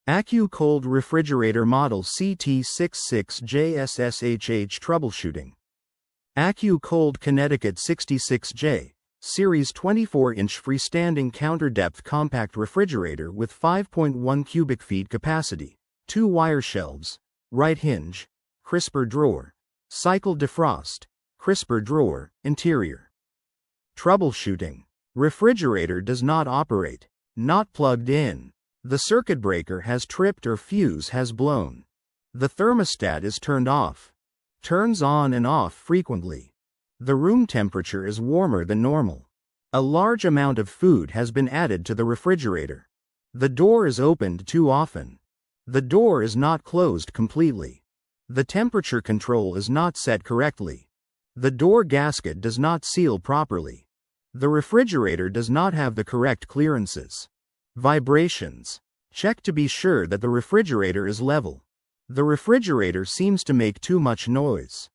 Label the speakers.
Speaker 1: AccuCold refrigerator model CT66JSSHH troubleshooting. AccuCold Connecticut 66J, Series 24-inch freestanding counter-depth compact refrigerator with 5.1 cubic feet capacity, 2 wire shelves, right hinge, crisper drawer, cycle defrost, crisper drawer, interior. Troubleshooting. Refrigerator does not operate, not plugged in. The circuit breaker has tripped or fuse has blown. The thermostat is turned off. Turns on and off frequently. The room temperature is warmer than normal. A large amount of food has been added to the refrigerator. The door is opened too often. The door is not closed completely. The temperature control is not set correctly. The door gasket does not seal properly. The refrigerator does not have the correct clearances. Vibrations. Check to be sure that the refrigerator is level. The refrigerator seems to make too much noise.